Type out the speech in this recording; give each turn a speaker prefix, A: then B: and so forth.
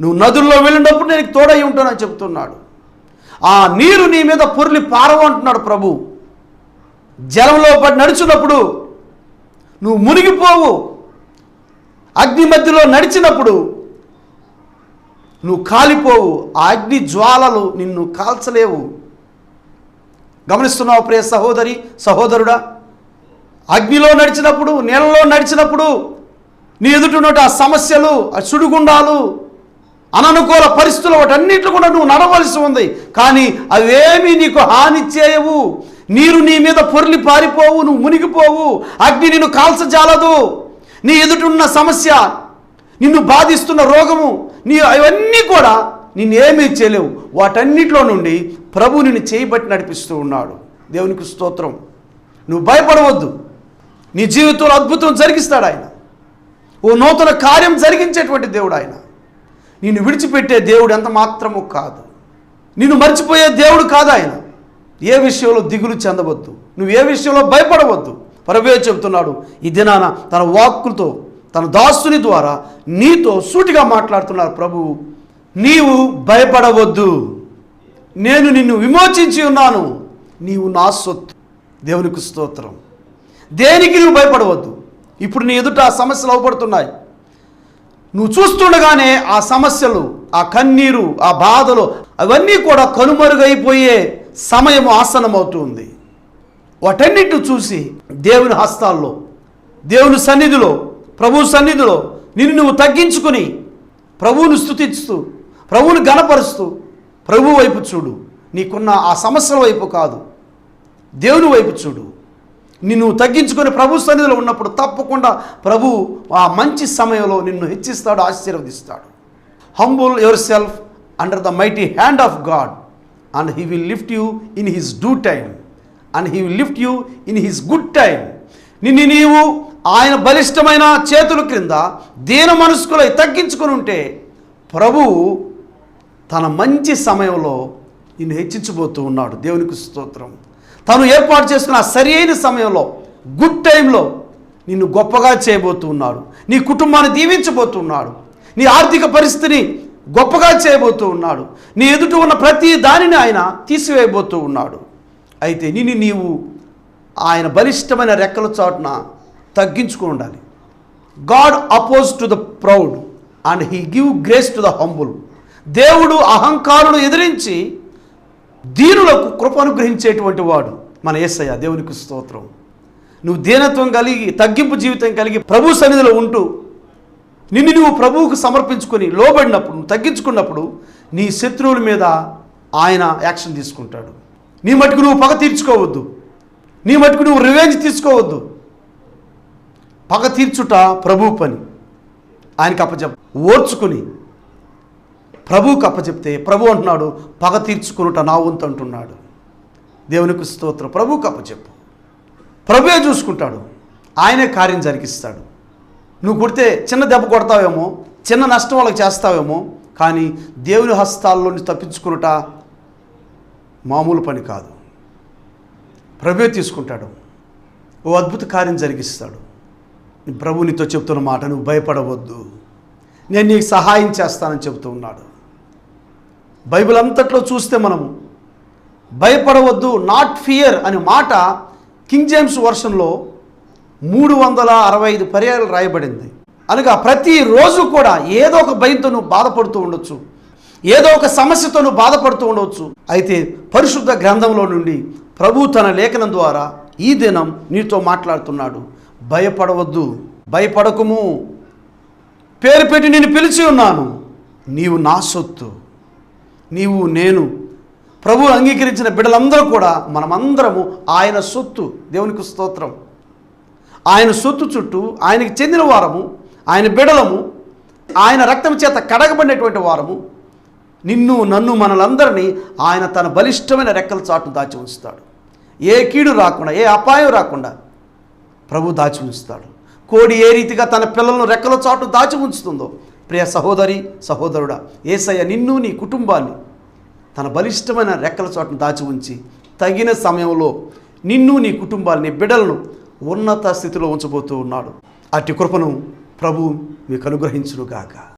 A: నువ్వు నదుల్లో వెళ్ళినప్పుడు నేను తోడై ఉంటానని చెప్తున్నాడు. ఆ నీరు నీ మీద పొర్లి పారవు అంటున్నాడు ప్రభు. జలంలో పడి నడిచినప్పుడు నువ్వు మునిగిపోవు. అగ్ని మధ్యలో నడిచినప్పుడు నువ్వు కాలిపోవు. ఆ అగ్ని జ్వాలలు నిన్ను కాల్చలేవు. గమనిస్తున్నావు ప్రియ సహోదరి సహోదరుడా? అగ్నిలో నడిచినప్పుడు, నీళ్ళలో నడిచినప్పుడు నీ ఎదుటిన్నట్టు ఆ సమస్యలు, ఆ సుడిగుండాలు, అననుకూల పరిస్థితులు, వాటన్నిటిలో కూడా నువ్వు నడవలసి ఉంది. కానీ అవేమీ నీకు హాని చేయవు. నీరు నీ మీద పొర్లి పారిపోవు, నువ్వు మునిగిపోవు. అగ్ని నిన్ను కాల్చజాలదు. నీ ఎదుటిన్న సమస్య, నిన్ను బాధిస్తున్న రోగము, అవన్నీ కూడా నిన్నేమీ చేయలేవు. వాటన్నిటిలో నుండి ప్రభు నిన్ను చేయబట్టి నడిపిస్తూ ఉన్నాడు. దేవునికి స్తోత్రం. నువ్వు భయపడవద్దు. నీ జీవితంలో అద్భుతం జరిగిస్తాడు ఆయన. ఓ నూతన కార్యం జరిగించేటువంటి దేవుడు ఆయన. నిన్ను విడిచిపెట్టే దేవుడు ఎంత మాత్రము కాదు. నిన్ను మర్చిపోయే దేవుడు కాదు ఆయన. ఏ విషయంలో దిగులు చెందవద్దు. నువ్వు ఏ విషయంలో భయపడవద్దు. ప్రభువే చెబుతున్నాడు ఈ దినాన తన వాక్కులతో, తన దాసుని ద్వారా నీతో సూటిగా మాట్లాడుతున్నారు ప్రభువు. నీవు భయపడవద్దు, నేను నిన్ను విమోచించి ఉన్నాను, నీవు నా సొత్తు. దేవునికి స్తోత్రం. దేనికి నువ్వు భయపడవద్దు. ఇప్పుడు నీ ఎదుట ఆ సమస్యలు అవపడుతున్నాయి. నువ్వు చూస్తుండగానే ఆ సమస్యలు, ఆ కన్నీరు, ఆ బాధలు అవన్నీ కూడా కనుమరుగైపోయే సమయం ఆసన్నమవుతుంది. వాటన్నిటిని చూసి దేవుని హస్తాల్లో, దేవుని సన్నిధిలో, ప్రభు సన్నిధిలో నిన్ను నువ్వు తగ్గించుకుని ప్రభువును స్తుతిస్తూ, ప్రభువును గణపరుస్తూ ప్రభు వైపు చూడు. నీకున్న ఆ సమస్యల వైపు కాదు, దేవుని వైపు చూడు. నిన్ను తగ్గించుకొని ప్రభు సన్నిధిలో ఉన్నప్పుడు తప్పకుండా ప్రభు ఆ మంచి సమయంలో నిన్ను హెచ్చిస్తాడు, ఆశీర్వదిస్తాడు. Humble your self under the mighty hand of God and he will lift you in his due time and he will lift you in his good time. నిన్ను నీవు ఆయన బలిష్టమైన చేతుల క్రింద దీన మనస్కులై తగ్గించుకొని ఉంటే ప్రభువు తన మంచి సమయంలో నిన్ను హెచ్చించబోతూ ఉన్నాడు. దేవునికి స్తోత్రం. తను ఏర్పాటు చేసుకున్న సరి అయిన సమయంలో, గుడ్ టైంలో నిన్ను గొప్పగా చేయబోతూ ఉన్నాడు. నీ కుటుంబాన్ని దీవించబోతున్నాడు. నీ ఆర్థిక పరిస్థితిని గొప్పగా చేయబోతూ ఉన్నాడు. నీ ఎదుట ఉన్న ప్రతి దానిని ఆయన తీసివేయబోతూ ఉన్నాడు. అయితే నిన్ను నీవు ఆయన బలిష్టమైన రెక్కల చాటున తగ్గించుకుని ఉండాలి. God oppose to the proud and he give grace to the humble. దేవుడు అహంకారులు ఎదిరించి దీనులకు కృప అనుగ్రహించేటువంటి వాడు మన యేసయ్య. దేవునికి స్తోత్రం. నువ్వు దీనత్వం కలిగి, తగ్గింపు జీవితం కలిగి ప్రభు సన్నిధిలో ఉంటూ నిన్ను నువ్వు ప్రభువుకు సమర్పించుకొని లోబడినప్పుడు, నువ్వు తగ్గించుకున్నప్పుడు నీ శత్రువుల మీద ఆయన యాక్షన్ తీసుకుంటాడు. నీ మటుకు నువ్వు పగ తీర్చుకోవద్దు. నీ మటుకు నువ్వు రివెంజ్ తీసుకోవద్దు. పగ తీర్చుట ప్రభు పని. ఆయనకి అప్పచెప్ప, ఓర్చుకుని ప్రభువుకి అప్పచెప్తే ప్రభు అంటున్నాడు పగ తీర్చుకునుట నా వంతు అంటున్నాడు. దేవునికి స్తోత్రం. ప్రభువుకి అప్పచెప్పు, ప్రభువే చూసుకుంటాడు. ఆయనే కార్యం జరిగిస్తాడు. నువ్వు కొడితే చిన్న దెబ్బ కొడతావేమో, చిన్న నష్టం వాళ్ళకి చేస్తావేమో, కానీ దేవుని హస్తాల్లో నుంచి తప్పించుకునుట మామూలు పని కాదు. ప్రభువే తీసుకుంటాడు. ఓ అద్భుత కార్యం జరిగిస్తాడు. ప్రభు నీతో చెప్తున్న మాట, నువ్వు భయపడవద్దు, నేను నీకు సహాయం చేస్తానని చెబుతూ ఉన్నాడు. బైబిల్ అంతట్లో చూస్తే మనము భయపడవద్దు, నాట్ ఫియర్ అనే మాట కింగ్ జేమ్స్ వర్షన్లో 365 పర్యాయాలు రాయబడింది. అనగా ప్రతిరోజు కూడా ఏదో ఒక భయంతో నువ్వు బాధపడుతూ ఉండొచ్చు, ఏదో ఒక సమస్యతో నువ్వు బాధపడుతూ ఉండవచ్చు. అయితే పరిశుద్ధ గ్రంథంలో నుండి ప్రభు తన లేఖనం ద్వారా ఈ దినం నీతో మాట్లాడుతున్నాడు. భయపడవద్దు, భయపడకుము, పేరు పెట్టి నేను పిలిచి ఉన్నాను, నీవు నా సొత్తు. నీవు, నేను, ప్రభు అంగీకరించిన బిడ్డలందరూ కూడా మనమందరము ఆయన సొత్తు. దేవునికి స్తోత్రం. ఆయన సొత్తు చుట్టూ ఆయనకి చెందిన వారము, ఆయన బిడ్డలము, ఆయన రక్తం చేత కడగబడినటువంటి వారము. నిన్ను, నన్ను, మనలందరినీ ఆయన తన బలిష్టమైన రెక్కల చాటును దాచి ఉంచుతాడు. ఏ కీడు రాకుండా, ఏ అపాయం రాకుండా ప్రభు దాచి ఉంచుతాడు. కోడి ఏ రీతిగా తన పిల్లలను రెక్కల చాటు దాచి ఉంచుతుందో, ప్రియ సహోదరి సహోదరుడా, యేసయ్య నిన్ను, నీ కుటుంబాన్ని తన బలిష్టమైన రెక్కల చాటును దాచి ఉంచి తగిన సమయంలో నిన్ను, నీ కుటుంబాన్ని, నీ బిడ్డలను ఉన్నత స్థితిలో ఉంచబోతూ ఉన్నాడు. అట్టి కృపను ప్రభు మీకు అనుగ్రహించునుగాక.